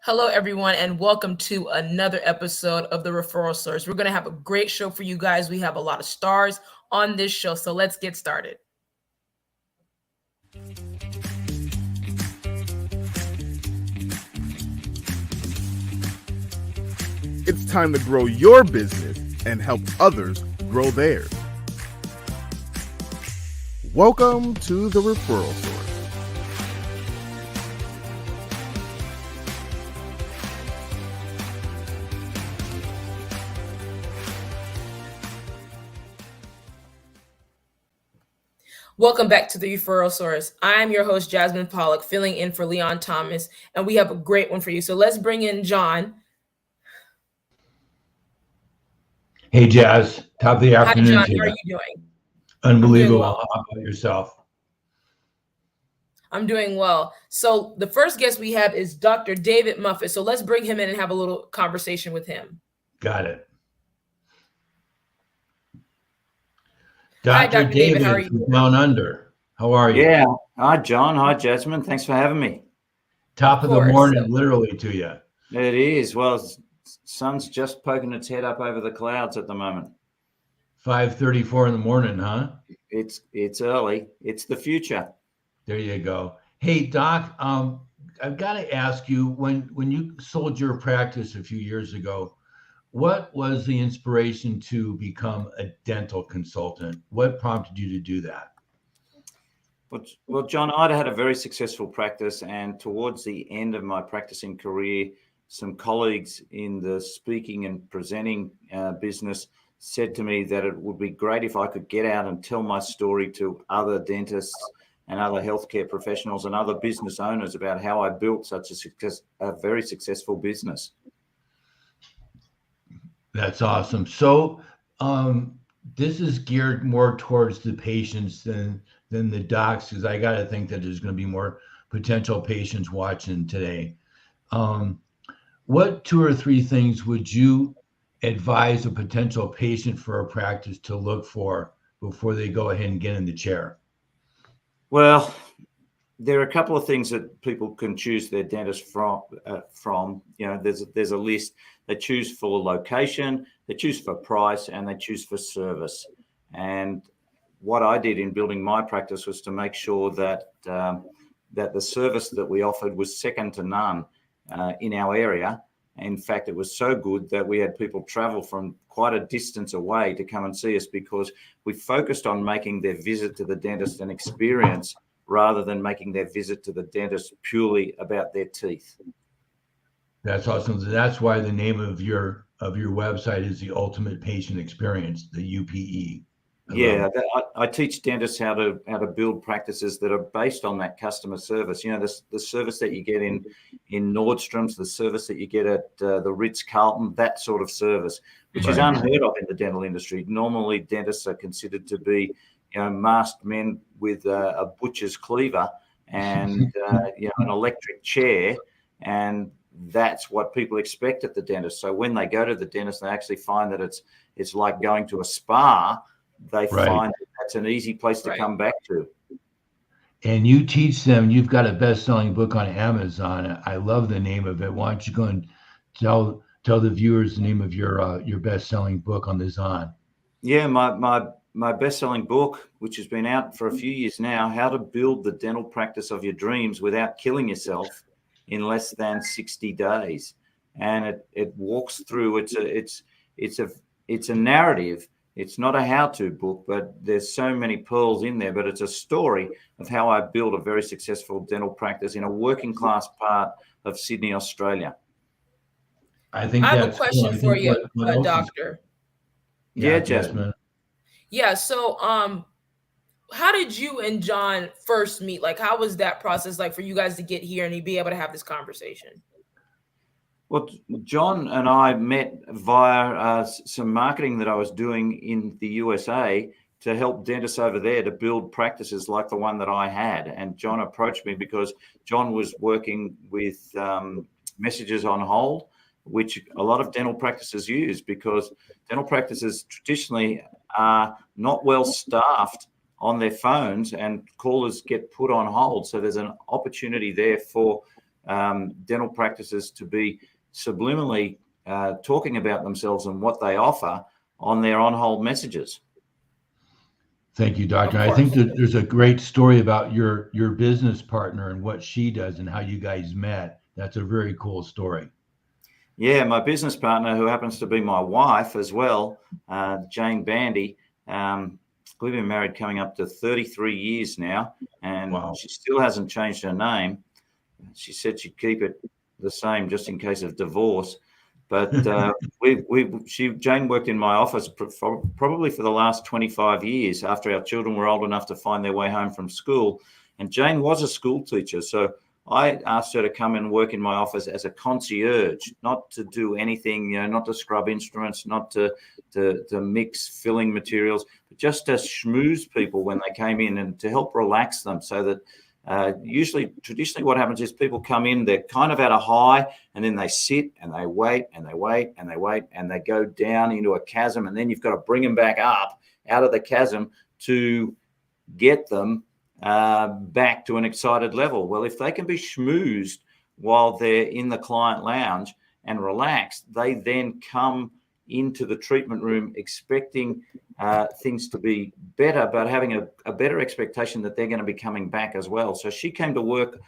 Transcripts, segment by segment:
Hello, everyone, and welcome to another episode of the Referral Source. We're going to have a great show for you guys. We have a lot of stars on this show, so let's get started. It's time to grow your business and help others grow theirs. Welcome to the Referral Source. Welcome back to the Referral Source. I'm your host, Jasmine Pollock, filling in for Leon Thomas, and we have a great one for you. So let's bring in John. Hey, Jazz. Top of the Hi, afternoon John. to you. How are you doing? Unbelievable. well. How about yourself? I'm doing well. So the first guest we have is Dr. David Muffet. So let's bring him in and have a little conversation with him. Got it. Hi, Dr. Dr. David. How are David you? from Down Under. How are you? Yeah. Hi, John. Hi, Jasmine. Thanks for having me. Top of the course. morning, literally to you. It is. Well, sun's just poking its head up over the clouds at the moment. 5:34 in the morning, huh? It's early. It's the future. There you go. Hey, Doc, I've got to ask you, when you sold your practice a few years ago, what was the inspiration to become a dental consultant? What prompted you to do that? Well, John, I'd had a very successful practice, and towards the end of my practicing career, some colleagues in the speaking and presenting business said to me that it would be great if I could get out and tell my story to other dentists and other healthcare professionals and other business owners about how I built such a very successful business. That's awesome. So this is geared more towards the patients than the docs, because I got to think that there's going to be more potential patients watching today. What 2 or 3 things would you advise a potential patient for a practice to look for before they go ahead and get in the chair? Well, there are a couple of things that people can choose their dentist from. There's a list. They choose for location, they choose for price, and they choose for service. And what I did in building my practice was to make sure that the service that we offered was second to none in our area. In fact, it was so good that we had people travel from quite a distance away to come and see us, because we focused on making their visit to the dentist an experience rather than making their visit to the dentist purely about their teeth. That's awesome. That's why the name of your website is the Ultimate Patient Experience, the UPE. I teach dentists how to build practices that are based on that customer service. You know, the service that you get in Nordstrom's, the service that you get at the Ritz-Carlton, that sort of service, which is unheard of in the dental industry. Normally, dentists are considered to be, masked men with a butcher's cleaver and an electric chair, and that's what people expect at the dentist. So when they go to the dentist, they actually find that it's like going to a spa. They find that that's an easy place to come back to. And you teach them. You've got a best-selling book on Amazon. I love the name of it. Why don't you go and tell the viewers the name of your best-selling book on the Zon? Yeah, my best-selling book, which has been out for a few years now, How to Build the Dental Practice of Your Dreams Without Killing Yourself in Less Than 60 Days. And it walks through. It's a narrative. It's not a how-to book, but there's so many pearls in there. But it's a story of how I built a very successful dental practice in a working-class part of Sydney, Australia. I have a question for you, Doctor. Yeah, Jasmine. Yeah. So, how did you and John first meet? Like, how was that process like for you guys to get here and be able to have this conversation? Well, John and I met via some marketing that I was doing in the USA to help dentists over there to build practices like the one that I had. And John approached me because John was working with messages on hold, which a lot of dental practices use, because dental practices traditionally are not well staffed on their phones and callers get put on hold. So there's an opportunity there for dental practices to be subliminally talking about themselves and what they offer on their on-hold messages. Thank you, Doctor. Of I think course. that there's a great story about your business partner and what she does and how you guys met. That's a very cool story. Yeah, my business partner, who happens to be my wife as well, Jane Bandy, we've been married coming up to 33 years now, and Wow. she still hasn't changed her name. She said she'd keep it the same just in case of divorce. But Jane worked in my office probably for the last 25 years after our children were old enough to find their way home from school. And Jane was a school teacher. So I asked her to come and work in my office as a concierge, not to do anything, not to scrub instruments, not to mix filling materials, but just to schmooze people when they came in and to help relax them so that traditionally what happens is people come in, they're kind of at a high, and then they sit and they wait and they wait and they wait and they go down into a chasm, and then you've got to bring them back up out of the chasm to get them back to an excited level. Well, if they can be schmoozed while they're in the client lounge and relaxed, they then come into the treatment room expecting things to be better, but having a better expectation that they're going to be coming back as well. So she came to work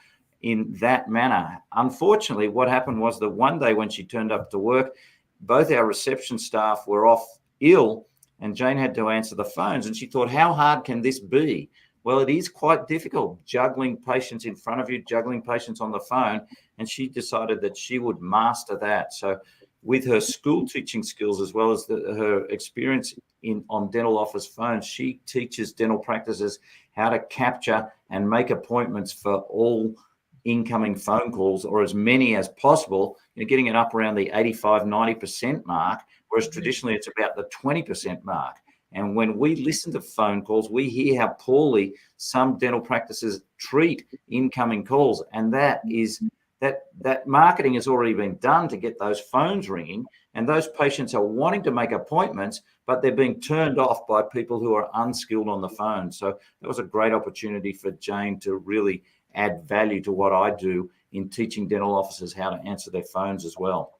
in that manner. Unfortunately, what happened was that one day when she turned up to work, both our reception staff were off ill, and Jane had to answer the phones, and she thought, how hard can this be? Well, it is quite difficult juggling patients in front of you, juggling patients on the phone, and she decided that she would master that. So with her school teaching skills, as well as her experience on dental office phones, she teaches dental practices how to capture and make appointments for all incoming phone calls, or as many as possible, getting it up around the 85, 90% mark, whereas traditionally it's about the 20% mark. And when we listen to phone calls, we hear how poorly some dental practices treat incoming calls. And that marketing has already been done to get those phones ringing, and those patients are wanting to make appointments, but they're being turned off by people who are unskilled on the phone. So that was a great opportunity for Jane to really add value to what I do in teaching dental officers how to answer their phones as well.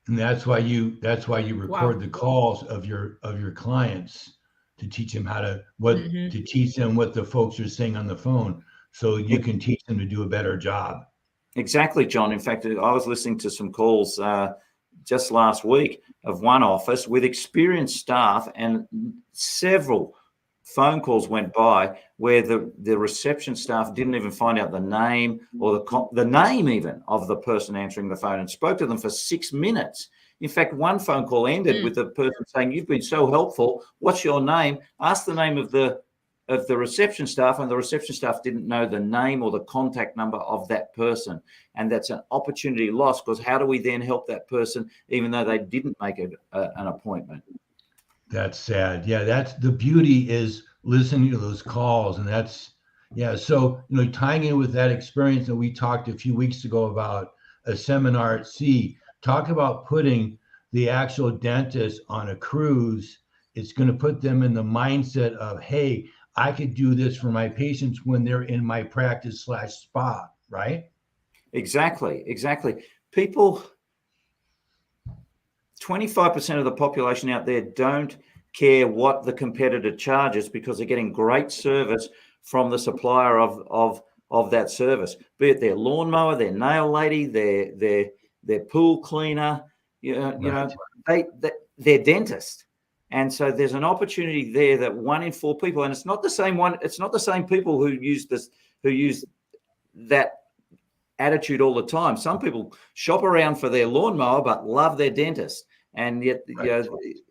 And that's why you record Wow. the calls of your clients to teach them to teach them what the folks are saying on the phone, so you can teach them to do a better job. Exactly, John. In fact, I was listening to some calls just last week of one office with experienced staff, and several phone calls went by where the reception staff didn't even find out the name or the name even of the person answering the phone, and spoke to them for 6 minutes. In fact, one phone call ended with the person saying, "You've been so helpful. What's your name?" Asked the name of the reception staff, and the reception staff didn't know the name or the contact number of that person. And that's an opportunity lost, because how do we then help that person even though they didn't make an appointment? That's sad. Yeah, that's the beauty, is listening to those calls. And so tying in with that experience that we talked a few weeks ago about a seminar at sea, talk about putting the actual dentist on a cruise. It's going to put them in the mindset of, hey, I could do this for my patients when they're in my practice /spa, right? Exactly. People, 25% of the population out there don't care what the competitor charges, because they're getting great service from the supplier of that service, be it their lawnmower, their nail lady, their pool cleaner, their dentist. And so there's an opportunity there that 1 in 4 people, and it's not the same people who use that attitude all the time. Some people shop around for their lawnmower but love their dentist, and yet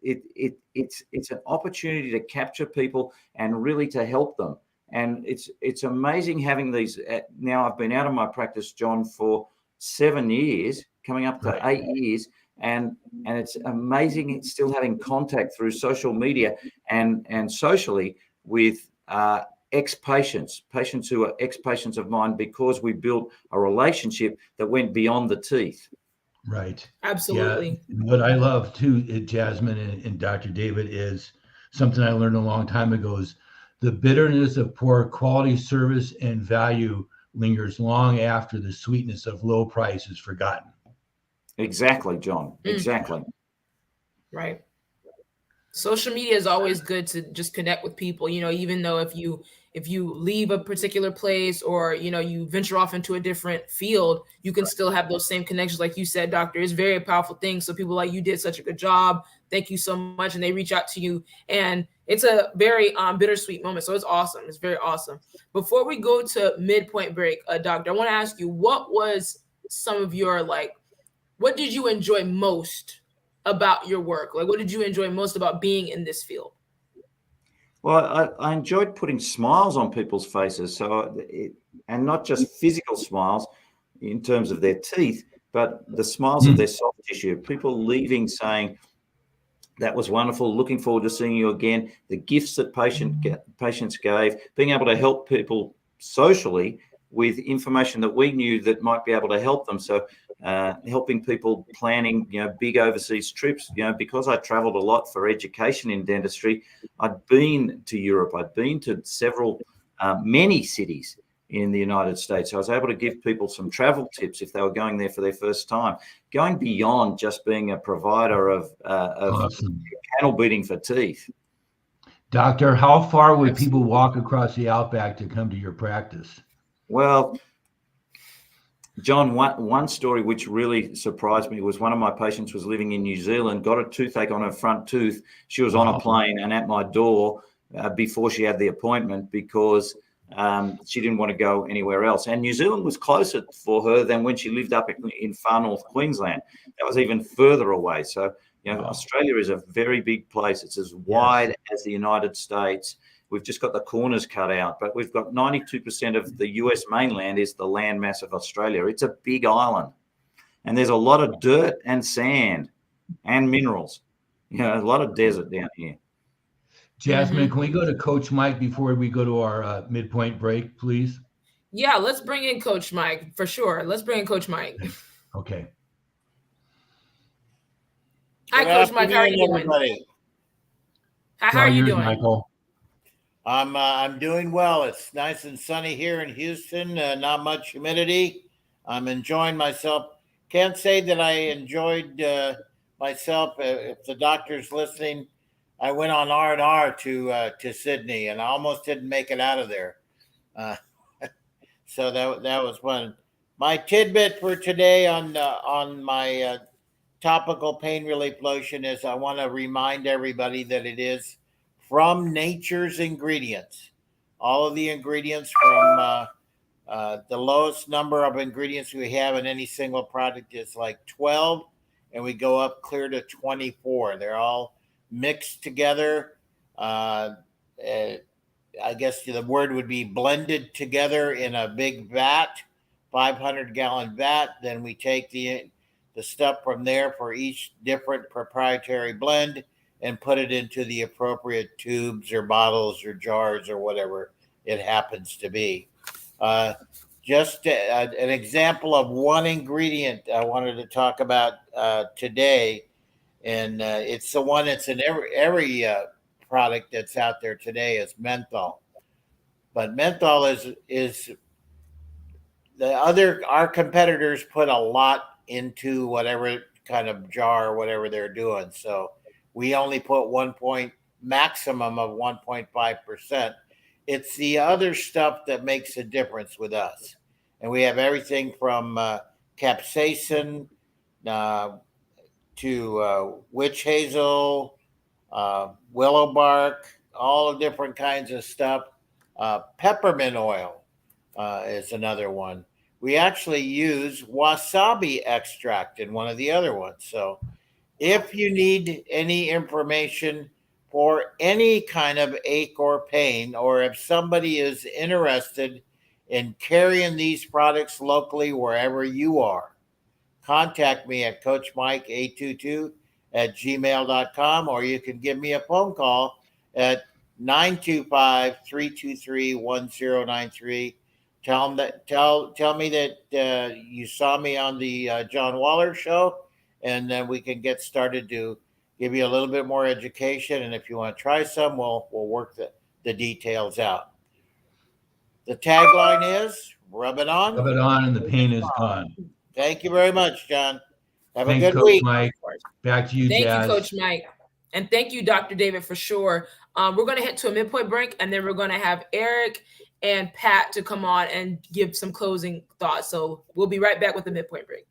it's an opportunity to capture people and really to help them. And it's amazing having these. Now I've been out of my practice, John, for 7 years, coming up to 8 years. And it's amazing it's still having contact through social media and socially with patients who are ex-patients of mine, because we built a relationship that went beyond the teeth. Right. Absolutely. Yeah. What I love too, Jasmine and Dr. David, is something I learned a long time ago, is the bitterness of poor quality service and value lingers long after the sweetness of low price is forgotten. Exactly, John. Exactly. Right. Social media is always good to just connect with people, even though if you leave a particular place, or you venture off into a different field, you can still have those same connections. Like you said, doctor, it's very powerful thing. So people like, you did such a good job, thank you so much, and they reach out to you, and it's a very bittersweet moment. So it's awesome. It's very awesome. Before we go to midpoint break, doctor, I want to ask you, what was some of your, like, what did you enjoy most about your work? Like, what did you enjoy most about being in this field? Well, I enjoyed putting smiles on people's faces. And not just physical smiles in terms of their teeth, but the smiles of their soft tissue. People leaving saying, that was wonderful, looking forward to seeing you again. The gifts that patients gave, being able to help people socially with information that we knew that might be able to help them. So helping people planning, big overseas trips, because I traveled a lot for education in dentistry. I'd been to Europe. I'd been to many cities in the United States. So I was able to give people some travel tips if they were going there for their first time, going beyond just being a provider of Awesome. panel beating for teeth. Doctor, how far would people walk across the outback to come to your practice? Well, John, one story which really surprised me was one of my patients was living in New Zealand, got a toothache on her front tooth. She was on a plane and at my door before she had the appointment, because she didn't want to go anywhere else. And New Zealand was closer for her than when she lived up in far north Queensland. That was even further away. So, Australia is a very big place. It's as wide as the United States. We've just got the corners cut out, but we've got 92% of the US mainland is the landmass of Australia. It's a big island, and there's a lot of dirt and sand and minerals. A lot of desert down here. Jasmine, can we go to Coach Mike before we go to our midpoint break, please? Yeah, let's bring in Coach Mike for sure. Let's bring in Coach Mike. Okay. Hi, Coach Mike. How are you doing? Everybody. How are you doing, Michael? I'm doing well. It's nice and sunny here in Houston. Not much humidity. I'm enjoying myself. Can't say that I enjoyed myself. If the doctor's listening, I went on R&R to Sydney, and I almost didn't make it out of there. So that was fun. My tidbit for today on my topical pain relief lotion is, I want to remind everybody that it is from nature's ingredients. All of the ingredients from the lowest number of ingredients we have in any single product is like 12, and we go up clear to 24. They're all mixed together. I guess the word would be blended together in a big vat, 500-gallon vat. Then we take the stuff from there for each different proprietary blend and put it into the appropriate tubes or bottles or jars or whatever it happens to be. Just an example of one ingredient I wanted to talk about today, and it's the one that's in every product that's out there today, is menthol. But menthol is our competitors put a lot into whatever kind of jar or whatever they're doing. So we only put maximum of 1.5%. It's the other stuff that makes a difference with us. And we have everything from capsaicin to witch hazel, willow bark, all the different kinds of stuff. Peppermint oil is another one. We actually use wasabi extract in one of the other ones. So if you need any information for any kind of ache or pain, or if somebody is interested in carrying these products locally wherever you are, contact me at coachmike822@gmail.com, or you can give me a phone call at 925-323-1093. Tell me that you saw me on the John Waller show, and then we can get started to give you a little bit more education. And if you want to try some, we'll work the details out. The tagline is Rub it on. Rub it on and the pain is gone. Thank you very much, John. Have Thanks, a good Coach week. Mike. Back to you, Thank Jazz. you, Coach Mike. And thank you, Dr. David, for sure. We're going to head to a midpoint break, and then we're going to have Eric and Pat to come on and give some closing thoughts. So we'll be right back with the midpoint break.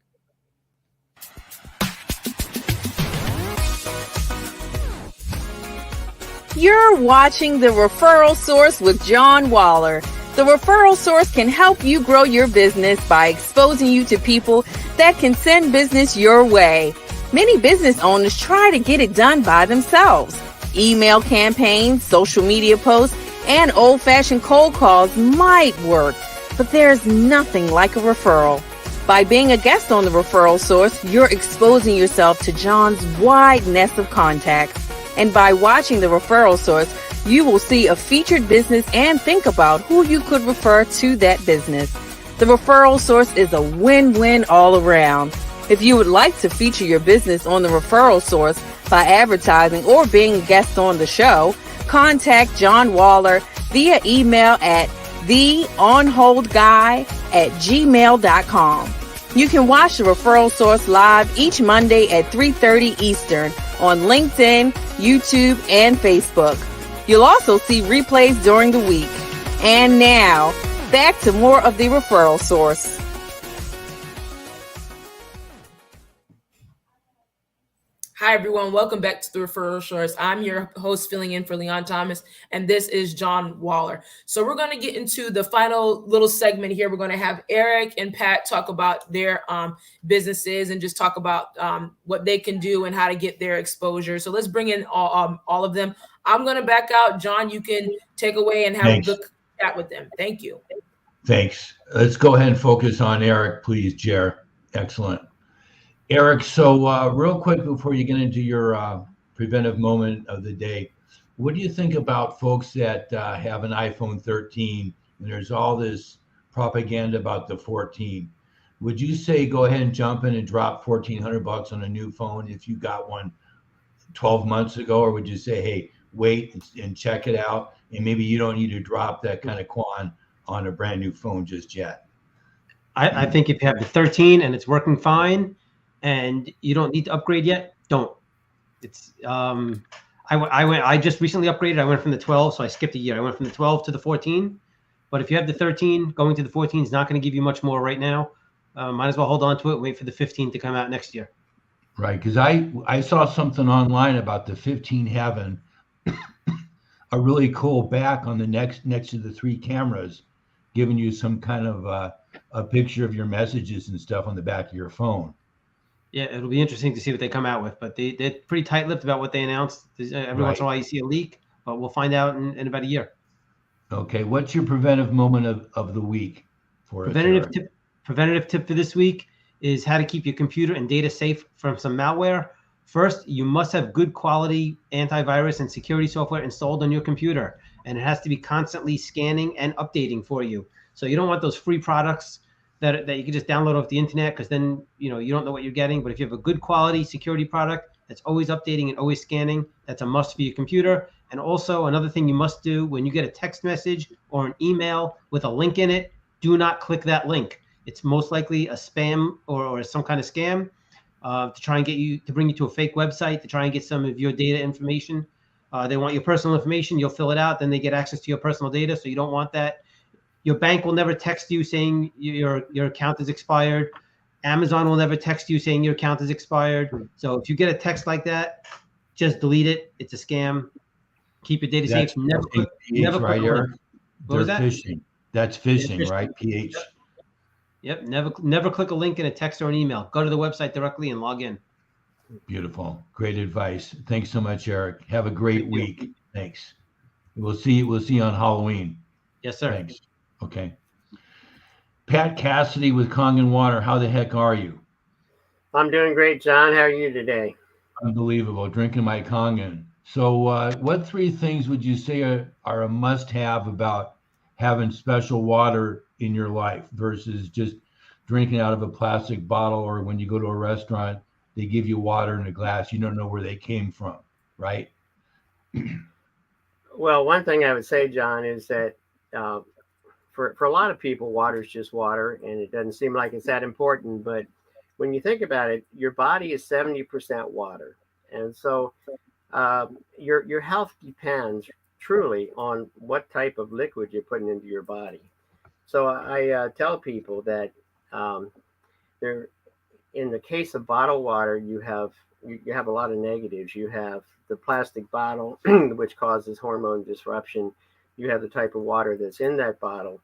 You're watching The Referral Source with John Waller. The Referral Source can help you grow your business by exposing you to people that can send business your way. Many business owners try to get it done by themselves. Email campaigns, social media posts, and old-fashioned cold calls might work, but there's nothing like a referral. By being a guest on The Referral Source, you're exposing yourself to John's wide nest of contacts. And by watching The Referral Source, you will see a featured business and think about who you could refer to that business. The Referral Source is a win-win all around. If you would like to feature your business on The Referral Source by advertising or being a guest on the show, contact John Waller via email at theonholdguy@gmail.com. You can watch The Referral Source live each Monday at 3:30 Eastern on LinkedIn, YouTube, and Facebook. You'll also see replays during the week. And now, back to more of The Referral Source. Hi, everyone. Welcome back to The Referral Source. I'm your host, filling in for Leon Thomas, and this is John Waller. So we're going to get into the final little segment here. We're going to have Eric and Pat talk about their businesses and just talk about what they can do and how to get their exposure. So let's bring in all of them. I'm going to back out. John, you can take away and have a good chat with them. Thank you. Thanks. Let's go ahead and focus on Eric, please, Jer. Excellent. Eric, so real quick before you get into your preventive moment of the day, what do you think about folks that have an iPhone 13 and there's all this propaganda about the 14? Would you say go ahead and jump in and drop $1,400 on a new phone if you got one 12 months ago, or would you say, hey, wait and check it out, and maybe you don't need to drop that kind of quan on a brand new phone just yet? I think if you have the 13 and it's working fine, and you don't need to upgrade yet, don't. It's I just recently upgraded. I went from the 12, so I skipped a year. I went from the 12 to the 14. But if you have the 13, going to the 14 is not going to give you much more right now. Might as well hold on to it. Wait for the 15 to come out next year. Right, because I saw something online about the 15 having a really cool back on the next to the 3 cameras, giving you some kind of a picture of your messages and stuff on the back of your phone. Yeah, it'll be interesting to see what they come out with, but they're pretty tight-lipped about what they announced. Every once in a while you see a leak, but we'll find out in about a year. Okay, what's your preventive moment of the week for Preventative tip for this week is how to keep your computer and data safe from some malware. First, you must have good quality antivirus and security software installed on your computer, and it has to be constantly scanning and updating for you. So you don't want those free products that you can just download off the internet, because then you don't know what you're getting. But if you have a good quality security product that's always updating and always scanning, that's a must for your computer. And also another thing you must do when you get a text message or an email with a link in it, do not click that link. It's most likely a spam or some kind of scam to try and bring you to a fake website to try and get some of your data information. They want your personal information. You'll fill it out. Then they get access to your personal data. So you don't want that. Your bank will never text you saying your account is expired. Amazon will never text you saying your account is expired. So if you get a text like that, just delete it. It's a scam. Keep your data safe. Never click right, Eric? What was that? Phishing. That's phishing, right? PH. Yep. Never click a link in a text or an email. Go to the website directly and log in. Beautiful. Great advice. Thanks so much, Eric. Have a great week. Thanks. We'll see you on Halloween. Yes, sir. Thanks. Okay. Pat Cassidy with Kangen Water. How the heck are you? I'm doing great, John. How are you today? Unbelievable. Drinking my Kangen. So what 3 things would you say are a must-have about having special water in your life versus just drinking out of a plastic bottle, or when you go to a restaurant, they give you water in a glass. You don't know where they came from, right? Well, one thing I would say, John, is that for a lot of people, water is just water, and it doesn't seem like it's that important. But when you think about it, your body is 70% water, and so your health depends truly on what type of liquid you're putting into your body. So I tell people that um, there, in the case of bottled water, you have a lot of negatives. You have the plastic bottle, which causes hormone disruption. You have the type of water that's in that bottle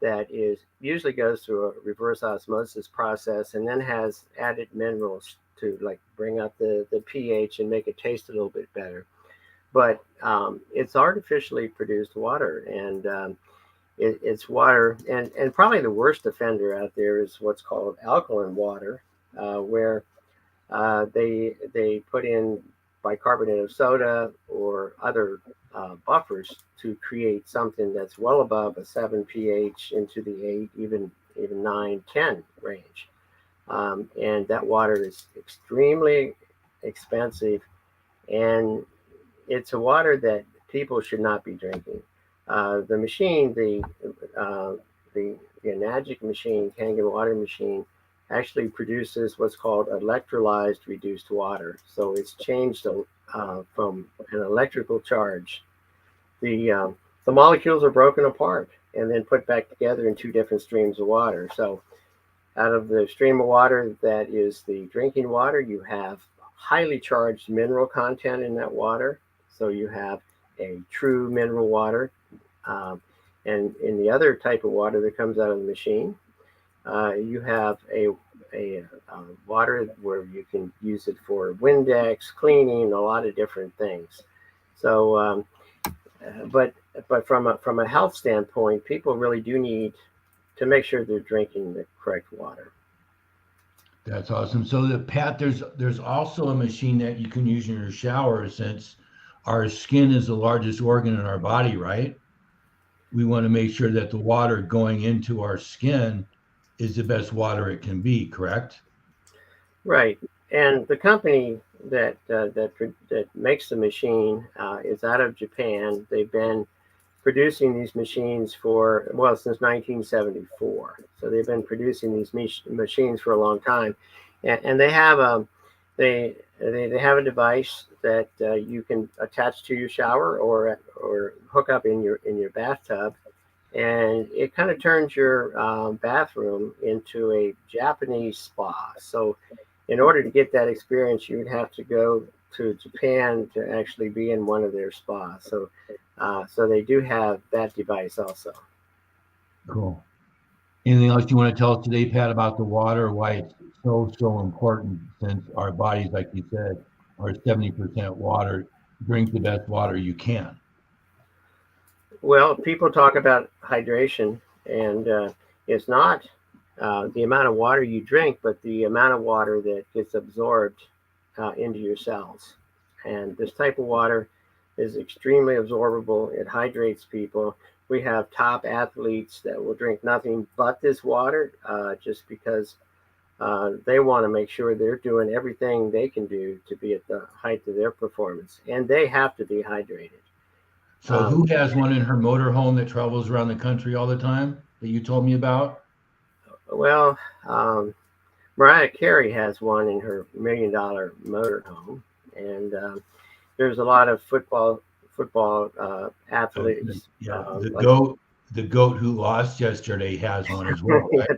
that is usually goes through a reverse osmosis process and then has added minerals to like bring up the pH and make it taste a little bit better. But it's artificially produced water, and it's water. And probably the worst offender out there is what's called alkaline water, where they put in bicarbonate of soda or other buffers to create something that's well above a 7 pH into the 8, even 9, 10 range. And that water is extremely expensive, and it's a water that people should not be drinking. The machine, the Enagic machine, Kangen water machine, actually produces what's called electrolyzed reduced water. So it's changed from an electrical charge. The molecules are broken apart and then put back together in two different streams of water. So out of the stream of water that is the drinking water, you have highly charged mineral content in that water. So you have a true mineral water. And in the other type of water that comes out of the machine, you have a water where you can use it for Windex, cleaning, a lot of different things. So, but from a health standpoint, people really do need to make sure they're drinking the correct water. That's awesome. So, Pat, there's also a machine that you can use in your shower, since our skin is the largest organ in our body, right? We want to make sure that the water going into our skin is the best water it can be, correct? Right. And the company that makes the machine is out of Japan. They've been producing these machines since 1974. So they've been producing these machines for a long time, and they have they have a device that you can attach to your shower or hook up in your bathtub, and it kind of turns your bathroom into a Japanese spa. So in order to get that experience, you would have to go to Japan to actually be in one of their spas. So they do have that device also. Cool. Anything else you want to tell us today, Pat, about the water, why it's so important, since our bodies, like you said, are 70% water? Drink the best water you can. Well, people talk about hydration, and it's not the amount of water you drink, but the amount of water that gets absorbed into your cells. And this type of water is extremely absorbable. It hydrates people. We have top athletes that will drink nothing but this water just because they want to make sure they're doing everything they can do to be at the height of their performance. And they have to be hydrated. So who has one in her motorhome that travels around the country all the time that you told me about? Well, Mariah Carey has one in her $1 million motorhome, and there's a lot of football athletes. Yeah, the goat who lost yesterday has one as well. Right?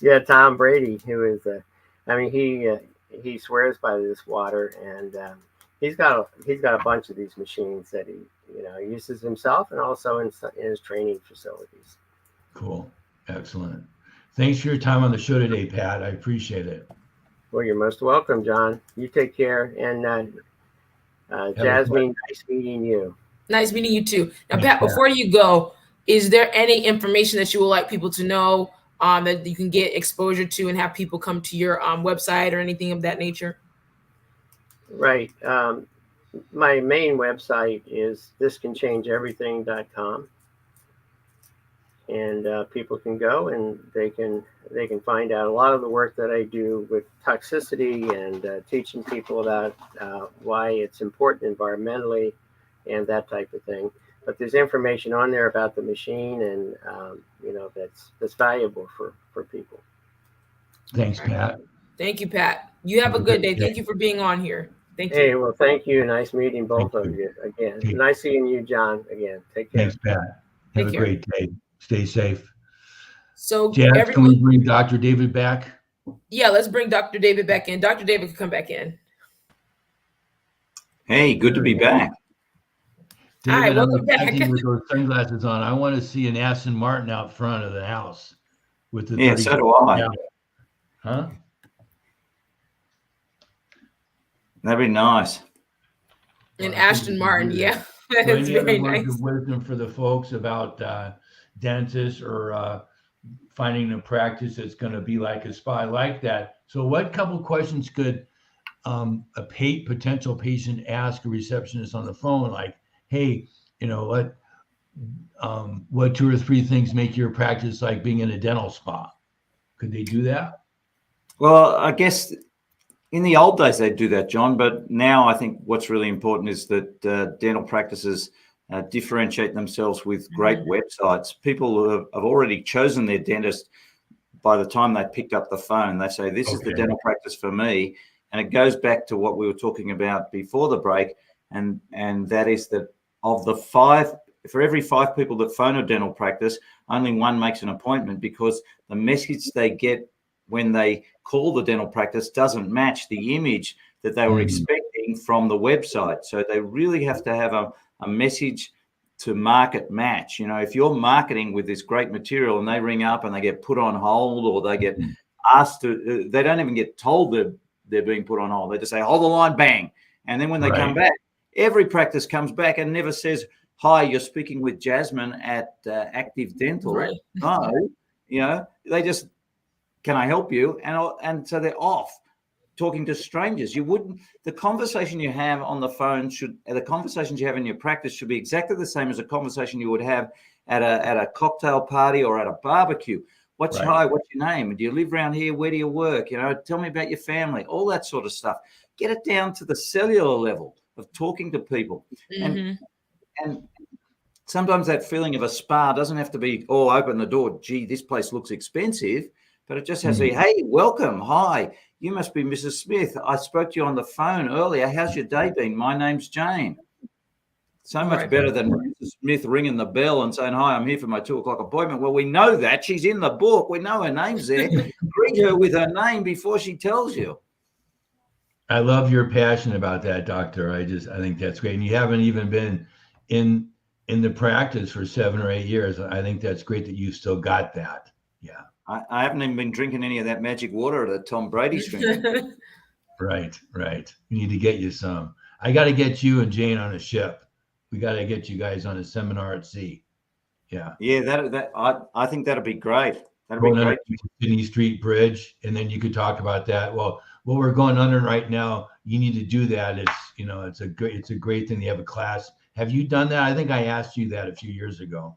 Yeah, Tom Brady, who is he swears by this water, and he's got a bunch of these machines that he uses himself and also in his training facilities. Cool, excellent. Thanks for your time on the show today, Pat. I appreciate it. Well, you're most welcome, John. You take care, and Jasmine, nice meeting you. Nice meeting you too. Now, Pat, before you go, is there any information that you would like people to know that you can get exposure to and have people come to your website or anything of that nature? Right. My main website is thiscanchangeeverything.com, and people can go and they can find out a lot of the work that I do with toxicity and teaching people about why it's important environmentally and that type of thing. but there's information on there about the machine, and that's valuable for people. Thanks, Pat. Thank you, Pat. You have a good day. Thank you for being on here. Thank you. Hey, well, thank you. Nice meeting both Thank of you. you again. Okay. Nice seeing you, John, again. Take care. Thanks, Pat. Have a great day. Stay safe. So Jazz, can we bring Dr. David back? Yeah, let's bring Dr. David back in. Dr. David can come back in. Hey, good to be back. David, Hi, welcome back. With those sunglasses on, I want to see an Aston Martin out front of the house with the. Yeah, so do I. Yeah. Huh? That'd be nice. An Aston Martin, yeah. That's very nice. Words of wisdom for the folks about dentists or finding a practice that's going to be like a spa like that. So what couple questions could a potential patient ask a receptionist on the phone? Like, hey, what 2 or 3 things make your practice like being in a dental spa? Could they do that? Well, I guess in the old days they'd do that, John, but now I think what's really important is that dental practices differentiate themselves with great websites. People who have already chosen their dentist by the time they picked up the phone. They say, this is the dental practice for me. And it goes back to what we were talking about before the break, and that is that of the 5, for every 5 people that phone a dental practice, only 1 makes an appointment, because the message they get when they call the dental practice doesn't match the image that they were expecting from the website. So they really have to have a message to market match. If you're marketing with this great material and they ring up and they get put on hold, or they get asked to, they don't even get told they're being put on hold. They just say, hold the line, bang. And then when they come back, every practice comes back and never says, hi, you're speaking with Jasmine at Active Dental. Right. No, they just, can I help you? And so they're off talking to strangers. The conversation you have on the phone the conversations you have in your practice should be exactly the same as a conversation you would have at a cocktail party or at a barbecue. Hi, what's your name? Do you live around here? Where do you work? Tell me about your family, all that sort of stuff. Get it down to the cellular level of talking to people. And sometimes that feeling of a spa doesn't have to be, open the door. Gee, this place looks expensive. But it just has to be, hey, welcome. Hi, you must be Mrs. Smith. I spoke to you on the phone earlier. How's your day been? My name's Jane. So much better than Mrs. Smith ringing the bell and saying, hi, I'm here for my 2 o'clock appointment. Well, we know that. She's in the book. We know her name's there. Greet her with her name before she tells you. I love your passion about that, Doctor. I think that's great. And you haven't even been in the practice for 7 or 8 years. I think that's great that you've still got that. Yeah. I haven't even been drinking any of that magic water that Tom Brady's drinking. Right. We need to get you some. I got to get you and Jane on a ship. We got to get you guys on a seminar at sea. Yeah. Yeah, I think that'd be great. That'd be great. Sydney Street Bridge, and then you could talk about that. Well, what we're going under right now, you need to do that. It's a great thing to have a class. Have you done that? I think I asked you that a few years ago.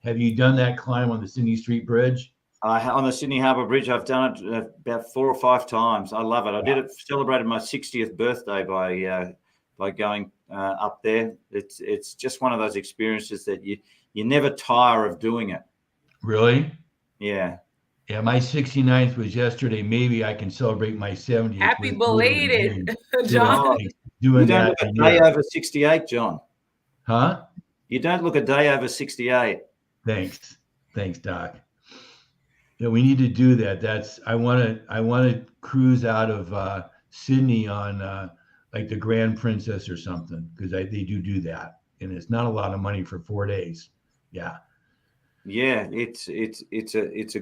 Have you done that climb on the Sydney Street Bridge? On the Sydney Harbour Bridge, I've done it about 4 or 5 times. I love it. I did it, celebrated my 60th birthday by going up there. It's just one of those experiences that you never tire of doing it. Really? Yeah. Yeah, my 69th was yesterday. Maybe I can celebrate my 70th. Happy belated, John. You don't look a day over 68, John. Huh? You don't look a day over 68. Thanks, Doc. Yeah, we need to do that. I want to cruise out of Sydney on like the Grand Princess or something, because they do that, and it's not a lot of money for 4 days. Yeah. Yeah, it's a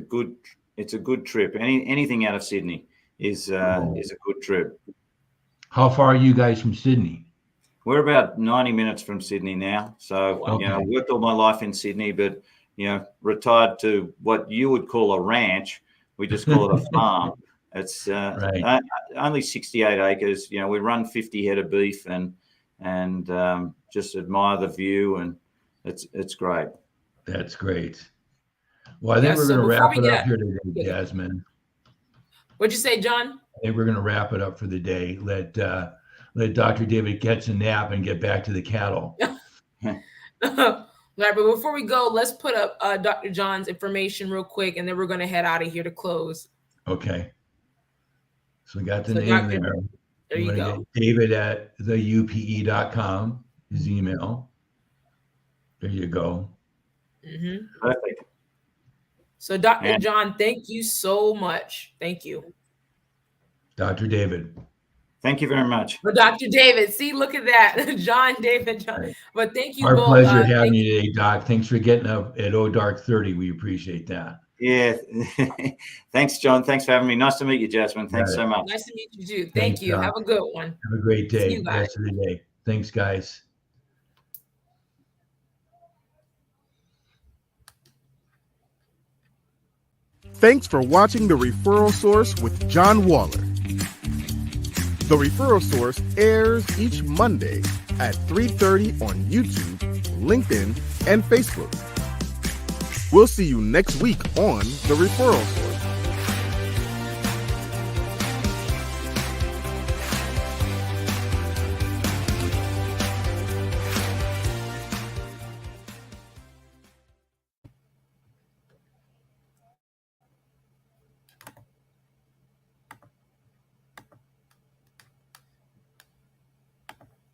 good trip. Anything out of Sydney is a good trip. How far are you guys from Sydney? We're about 90 minutes from Sydney now. So I worked all my life in Sydney, but retired to what you would call a ranch. We just call it a farm. It's only 68 acres. We run 50 head of beef and just admire the view, and it's great. That's great. Well, I think we're going to wrap it up here today, Jasmine. What'd you say, John? I think we're going to wrap it up for the day. Let Dr. David catch a nap and get back to the cattle. Right, but before we go, let's put up Dr. John's information real quick, and then we're going to head out of here to close. Okay. So we got the So name Dr. there. There you go. David at theupe.com, his email. There you go. Mm-hmm. Perfect. So Dr. John, thank you so much. Thank you. Dr. David. Thank you very much. But Dr. David, see, look at that. John, David, John. Right. But thank you Our both. pleasure having you today, Doc. Thanks for getting up at dark 30. We appreciate that. Yeah. Thanks, John. Thanks for having me. Nice to meet you, Jasmine. Thanks so much. Nice to meet you too. Thanks, Thank you. Doc. Have a good one. Have a great day. See you guys. Rest of the day. Thanks, guys. Thanks for watching The Referral Source with John Waller. The Referral Source airs each Monday at 3:30 on YouTube, LinkedIn, and Facebook. We'll see you next week on The Referral Source.